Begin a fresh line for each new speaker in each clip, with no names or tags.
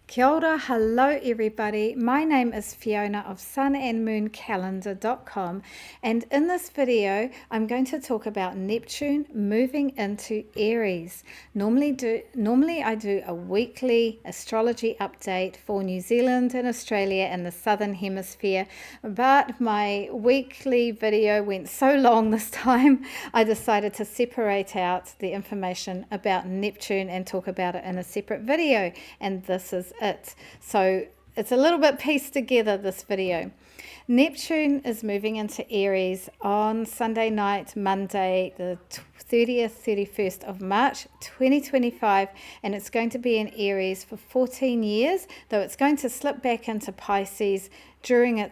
Kia ora, hello everybody. My name is Fiona of sunandmooncalendar.nz, and in this video I'm going to talk about Neptune moving into Aries. Normally I do a weekly astrology update for New Zealand and Australia and the Southern Hemisphere, but my weekly video went so long this time I decided to separate out the information about Neptune and talk about it in a separate video, and this is it. So it's a little bit pieced together, this video. Neptune is moving into Aries on Sunday night, Monday, the 31st of March 2025, and it's going to be in Aries for 14 years, though it's going to slip back into Pisces during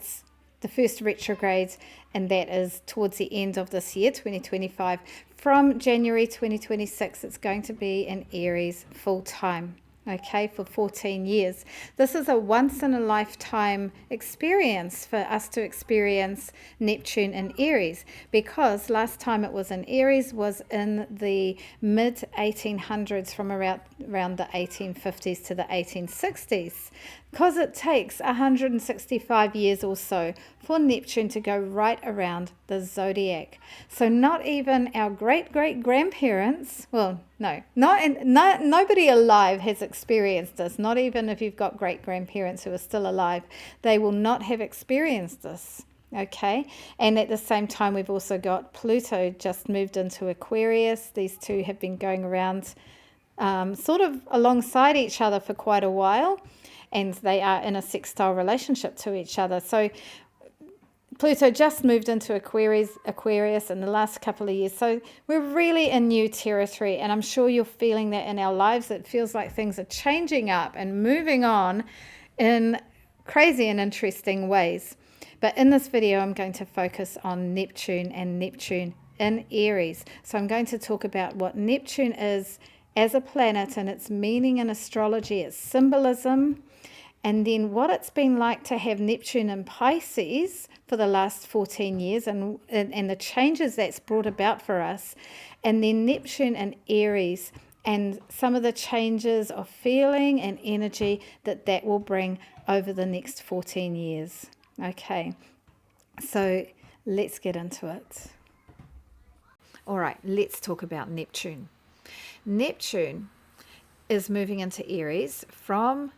the first retrogrades, and that is towards the end of this year, 2025. From January 2026, it's going to be in Aries full time. Okay, for 14 years. This is a once-in-a-lifetime experience for us to experience Neptune in Aries, because last time it was in Aries was in the mid-1800s, from around the 1850s to the 1860s, because it takes 165 years or so for Neptune to go right around the zodiac. So not even our great-great-grandparents, well, nobody alive has experienced this. Not even if you've got great-grandparents who are still alive, they will not have experienced this. Okay, and at the same time we've also got Pluto just moved into Aquarius. These two have been going around sort of alongside each other for quite a while, and they are in a sextile relationship to each other. So Pluto just moved into Aquarius in the last couple of years. So we're really in new territory, and I'm sure you're feeling that in our lives. It feels like things are changing up and moving on in crazy and interesting ways. But in this video, I'm going to focus on Neptune and Neptune in Aries. So I'm going to talk about what Neptune is as a planet and its meaning in astrology, its symbolism, and then what it's been like to have Neptune in Pisces for the last 14 years and the changes that's brought about for us, and then Neptune in Aries and some of the changes of feeling and energy that will bring over the next 14 years. Okay, so let's get into it. All right, let's talk about Neptune. Neptune is moving into Aries from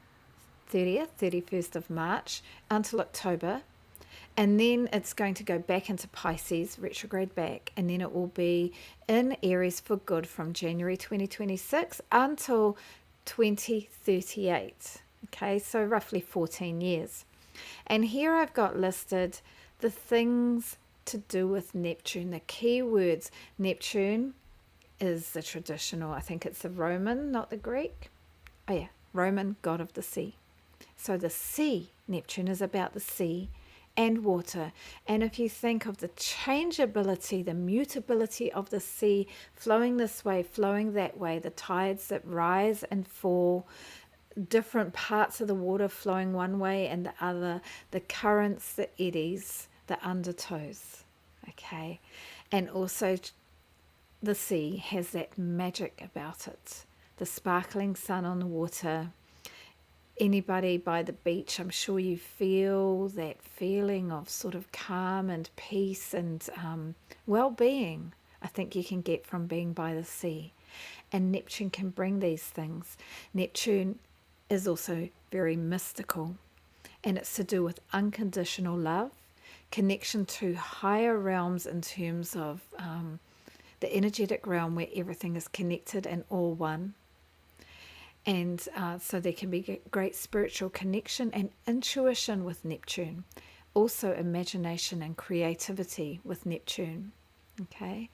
31st of March until October, and then it's going to go back into Pisces, retrograde back, and then it will be in Aries for good from January 2026 until 2038. Okay, so roughly 14 years. And here I've got listed the things to do with Neptune, the key words. Neptune is the traditional, I think it's the Roman, not the Greek. Oh yeah, Roman god of the sea. So the sea, Neptune is about the sea and water. And if you think of the changeability, the mutability of the sea, flowing this way, flowing that way, the tides that rise and fall, different parts of the water flowing one way and the other, the currents, the eddies, the undertows. Okay, and also the sea has that magic about it, the sparkling sun on the water. Anybody by the beach, I'm sure you feel that feeling of sort of calm and peace and well-being, I think you can get from being by the sea. And Neptune can bring these things. Neptune is also very mystical, and it's to do with unconditional love, connection to higher realms in terms of the energetic realm where everything is connected and all one. And so there can be great spiritual connection and intuition with Neptune. Also imagination and creativity with Neptune. Okay.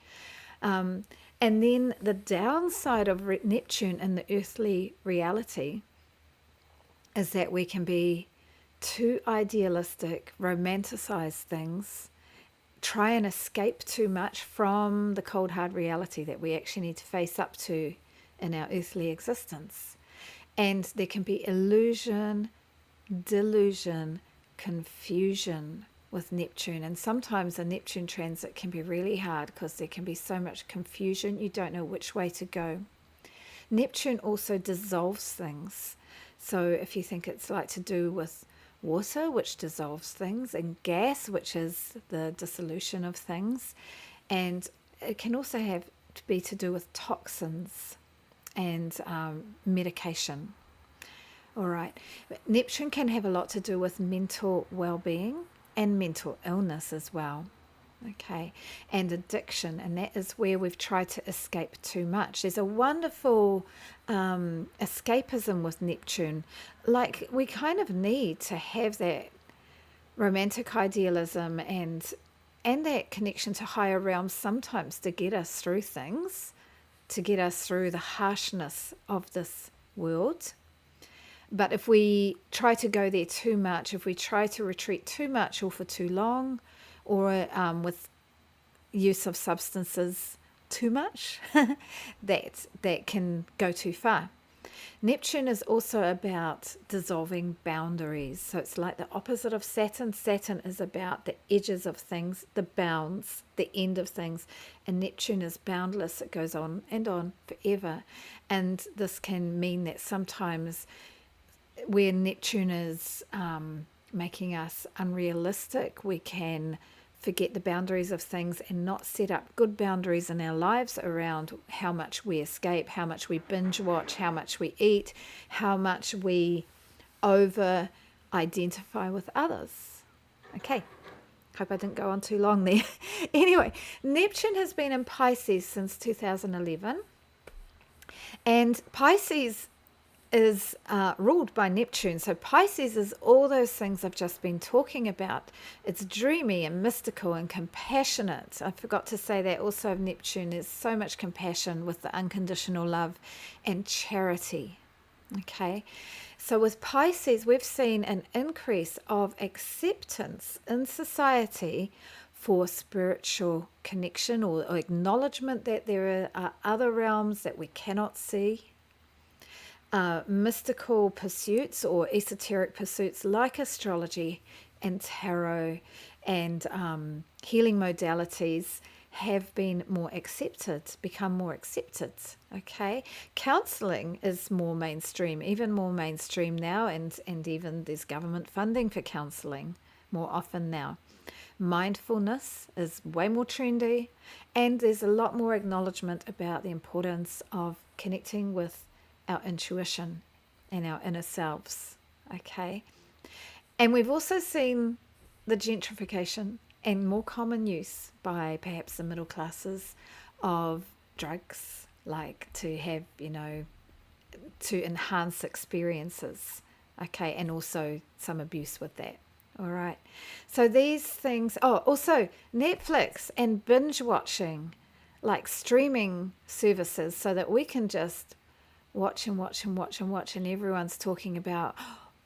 And then the downside of Neptune in the earthly reality is that we can be too idealistic, romanticize things, try and escape too much from the cold hard reality that we actually need to face up to in our earthly existence. And there can be illusion, delusion, confusion with Neptune. And sometimes a Neptune transit can be really hard because there can be so much confusion, you don't know which way to go. Neptune also dissolves things. So if you think it's like to do with water, which dissolves things, and gas, which is the dissolution of things, and it can also have to be to do with toxins and medication. All right. Neptune can have a lot to do with mental well-being and mental illness as well. Okay, and addiction, and that is where we've tried to escape too much. There's a wonderful escapism with Neptune. Like, we kind of need to have that romantic idealism and that connection to higher realms sometimes to get us through things, to get us through the harshness of this world. But if we try to go there too much, if we try to retreat too much or for too long, or with use of substances too much, that can go too far. Neptune is also about dissolving boundaries. So it's like the opposite of Saturn. Saturn is about the edges of things, the bounds, the end of things. And Neptune is boundless. It goes on and on forever. And this can mean that sometimes where Neptune is making us unrealistic, we can forget the boundaries of things and not set up good boundaries in our lives around how much we escape, how much we binge watch, how much we eat, how much we over identify with others. Okay, hope I didn't go on too long there. Anyway, Neptune has been in Pisces since 2011, and Pisces is ruled by Neptune. So Pisces is all those things I've just been talking about. It's dreamy and mystical and compassionate. I forgot to say that also of Neptune. There's so much compassion with the unconditional love and charity. Okay, so with Pisces, we've seen an increase of acceptance in society for spiritual connection or acknowledgement that there are other realms that we cannot see. Mystical pursuits or esoteric pursuits like astrology and tarot and healing modalities have been more accepted, become more accepted. Okay, counseling is more mainstream, even more mainstream now, and even there's government funding for counseling more often now. Mindfulness is way more trendy, and there's a lot more acknowledgement about the importance of connecting with our intuition and our inner selves. Okay, and we've also seen the gentrification and more common use by perhaps the middle classes of drugs, like to have, to enhance experiences. Okay, and also some abuse with that. All right, so these things, also Netflix and binge watching, like streaming services, so that we can just watch and watch and watch and watch, and everyone's talking about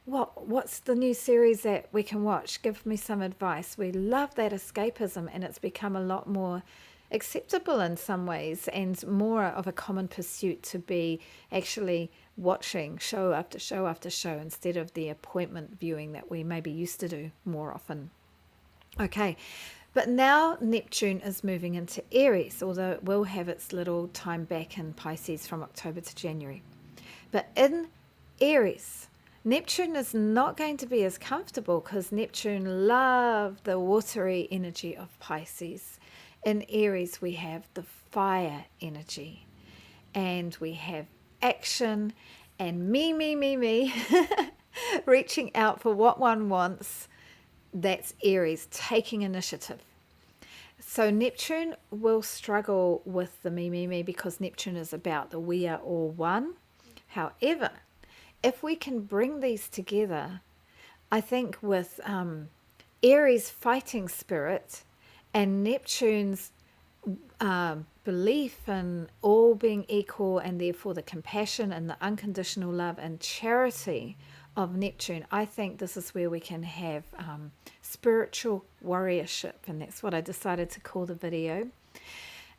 what's the new series that we can watch, give me some advice. We love that escapism, and it's become a lot more acceptable in some ways and more of a common pursuit to be actually watching show after show after show instead of the appointment viewing that we maybe used to do more often. Okay, but now Neptune is moving into Aries, although it will have its little time back in Pisces from October to January. But in Aries, Neptune is not going to be as comfortable because Neptune loved the watery energy of Pisces. In Aries, we have the fire energy, and we have action and me, reaching out for what one wants. That's Aries, taking initiative. So Neptune will struggle with the me, because Neptune is about the we are all one. However, if we can bring these together, I think with Aries' fighting spirit and Neptune's belief in all being equal, and therefore the compassion and the unconditional love and charity of Neptune, I think this is where we can have spiritual warriorship, and that's what I decided to call the video.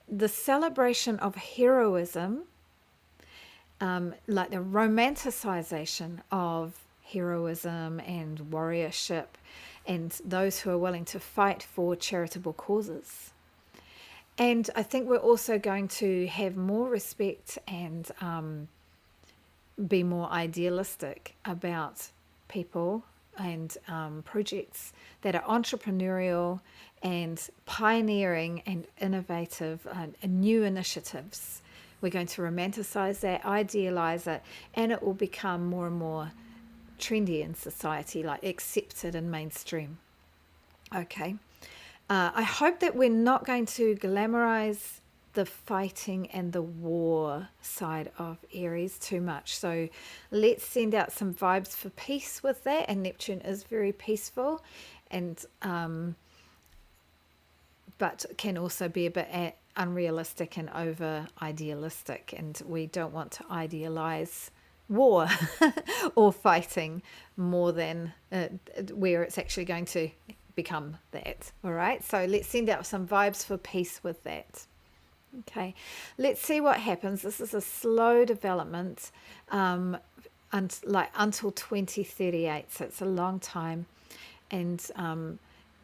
The celebration of heroism, like the romanticization of heroism and warriorship, and those who are willing to fight for charitable causes. And I think we're also going to have more respect and be more idealistic about people and projects that are entrepreneurial and pioneering and innovative and new initiatives. We're going to romanticize that, idealize it, and it will become more and more trendy in society, like accepted and mainstream. Okay. I hope that we're not going to glamorize the fighting and the war side of Aries too much. So let's send out some vibes for peace with that. And Neptune is very peaceful, and but can also be a bit unrealistic and over idealistic. And we don't want to idealize war or fighting more than where it's actually going to become that. All right, so let's send out some vibes for peace with that. Okay, let's see what happens. This is a slow development until 2038, so it's a long time. And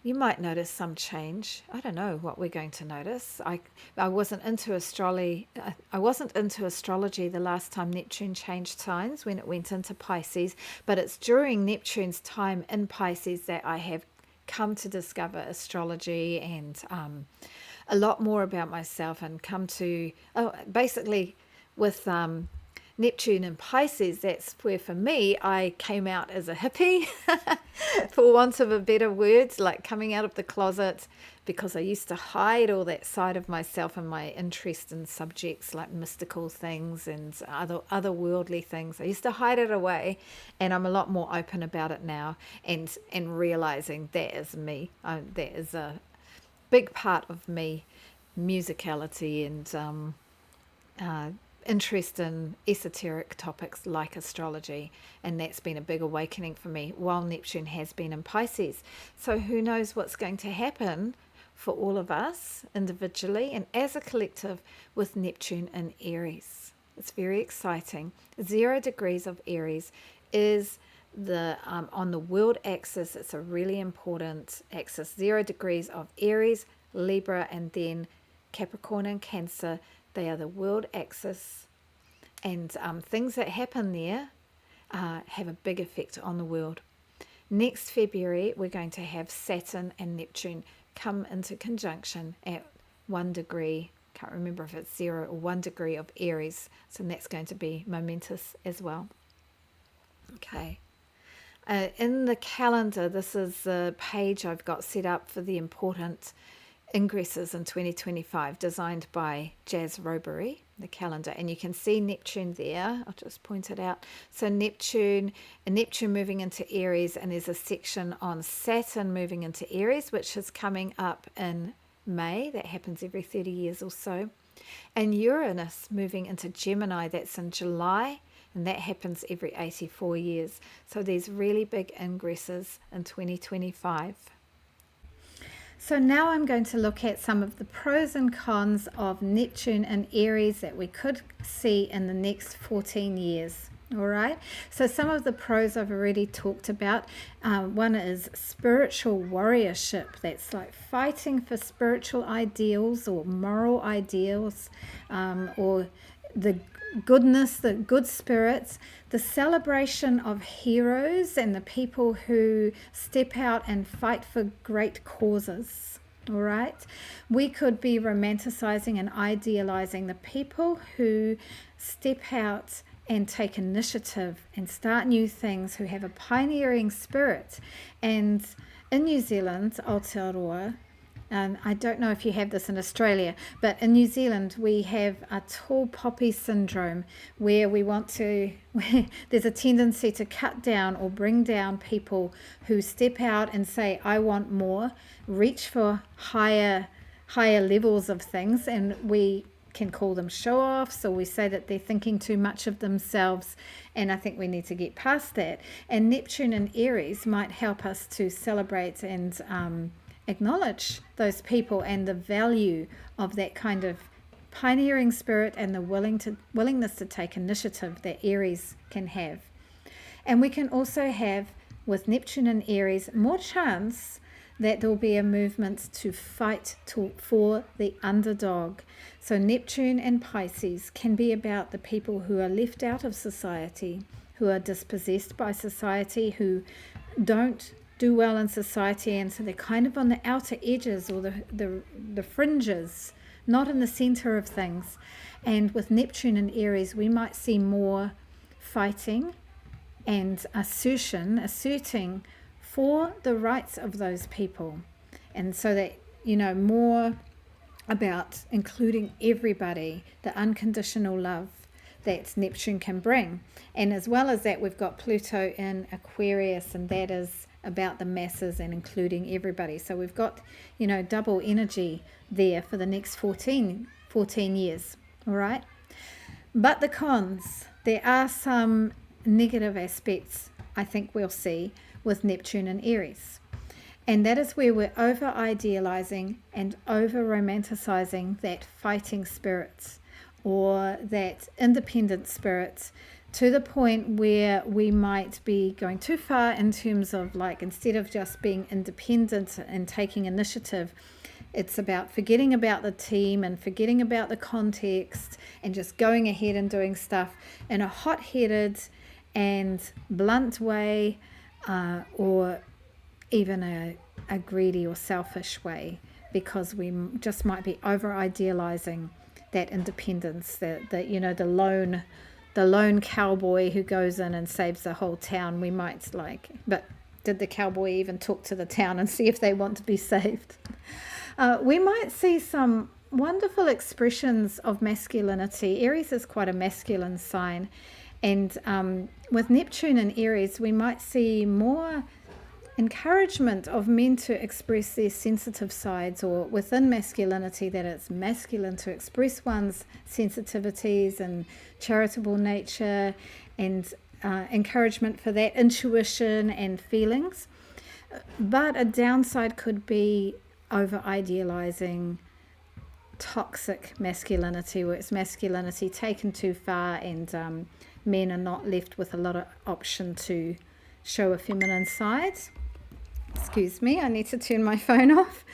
you might notice some change. I don't know what we're going to notice. I wasn't into astrology. I wasn't into astrology the last time Neptune changed signs, when it went into Pisces. But it's during Neptune's time in Pisces that I have come to discover astrology and a lot more about myself, and come to basically with Neptune and Pisces, that's where for me I came out as a hippie for want of a better word, like coming out of the closet, because I used to hide all that side of myself and my interest in subjects like mystical things and other worldly things. I used to hide it away, and I'm a lot more open about it now, and realizing that is me. That is a big part of me, musicality and interest in esoteric topics like astrology, and that's been a big awakening for me while Neptune has been in Pisces. So who knows what's going to happen for all of us individually and as a collective with Neptune in Aries. It's very exciting. 0 degrees of Aries is the on the world axis. It's a really important axis. 0 degrees of Aries, Libra, and then Capricorn and Cancer. They are the world axis, and things that happen there have a big effect on the world. Next February, we're going to have Saturn and Neptune come into conjunction at 1 degree. Can't remember if it's 0 or 1 degree of Aries. So that's going to be momentous as well. Okay. In the calendar, this is the page I've got set up for the important ingresses in 2025, designed by Jazz Robery, the calendar, and you can see Neptune there. I'll just point it out. So Neptune moving into Aries, and there's a section on Saturn moving into Aries, which is coming up in May. That happens every 30 years or so. And Uranus moving into Gemini, that's in July, and that happens every 84 years. So there's really big ingresses in 2025. So now I'm going to look at some of the pros and cons of Neptune and Aries that we could see in the next 14 years. All right. So some of the pros I've already talked about. One is spiritual warriorship. That's like fighting for spiritual ideals or moral ideals, or the goodness, the good spirits, the celebration of heroes and the people who step out and fight for great causes. All right, we could be romanticizing and idealizing the people who step out and take initiative and start new things, who have a pioneering spirit. And in New Zealand, Aotearoa, and I don't know if you have this in Australia, but in New Zealand we have a tall poppy syndrome, where there's a tendency to cut down or bring down people who step out and say, I want more, reach for higher levels of things, and we can call them show-offs, or we say that they're thinking too much of themselves, and I think we need to get past that. And Neptune and Aries might help us to celebrate and acknowledge those people and the value of that kind of pioneering spirit and the willingness to take initiative that Aries can have. And we can also have, with Neptune and Aries, more chance that there will be a movement to fight for the underdog. So Neptune and Pisces can be about the people who are left out of society, who are dispossessed by society, who don't do well in society, and so they're kind of on the outer edges or the fringes, not in the center of things. And with Neptune and Aries, we might see more fighting and asserting for the rights of those people. And so that, more about including everybody, the unconditional love that Neptune can bring. And as well as that, we've got Pluto in Aquarius, and that is about the masses and including everybody. So we've got, double energy there for the next 14 years. All right. But the cons, there are some negative aspects I think we'll see with Neptune and Aries. And that is where we're over-idealizing and over-romanticizing that fighting spirit or that independent spirit, to the point where we might be going too far in terms of, like, instead of just being independent and taking initiative, it's about forgetting about the team and forgetting about the context and just going ahead and doing stuff in a hot-headed and blunt way, or even a greedy or selfish way, because we just might be over-idealizing that independence, the lone cowboy who goes in and saves the whole town. We might but did the cowboy even talk to the town and see if they want to be saved? We might see some wonderful expressions of masculinity. Aries is quite a masculine sign. And with Neptune and Aries, we might see more encouragement of men to express their sensitive sides, or within masculinity, that it's masculine to express one's sensitivities and charitable nature, and encouragement for that intuition and feelings. But a downside could be over-idealizing toxic masculinity, where it's masculinity taken too far, and men are not left with a lot of option to show a feminine side. Excuse me, I need to turn my phone off.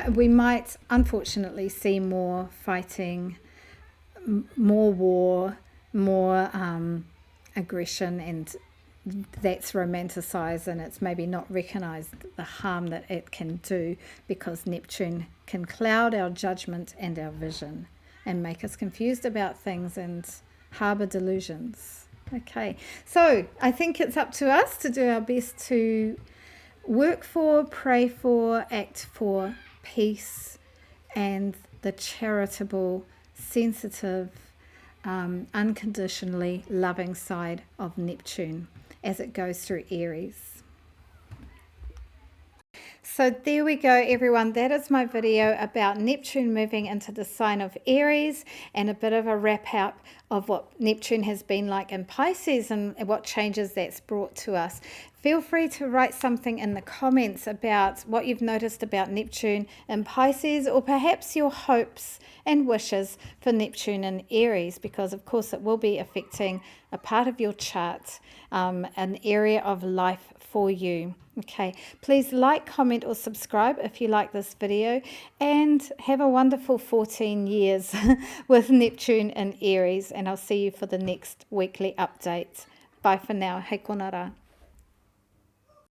We might unfortunately see more fighting, more war, more aggression, and that's romanticized, and it's maybe not recognized the harm that it can do, because Neptune can cloud our judgment and our vision and make us confused about things and harbor delusions. Okay, so I think it's up to us to do our best to work for, pray for, act for peace and the charitable, sensitive, unconditionally loving side of Neptune as it goes through Aries. So there we go, everyone. That is my video about Neptune moving into the sign of Aries, and a bit of a wrap up of what Neptune has been like in Pisces and what changes that's brought to us. Feel free to write something in the comments about what you've noticed about Neptune in Pisces, or perhaps your hopes and wishes for Neptune in Aries, because of course it will be affecting a part of your chart, an area of life for you. Okay, please like, comment or subscribe if you like this video, and have a wonderful 14 years with Neptune in Aries, and I'll see you for the next weekly update. Bye for now. Hei konara.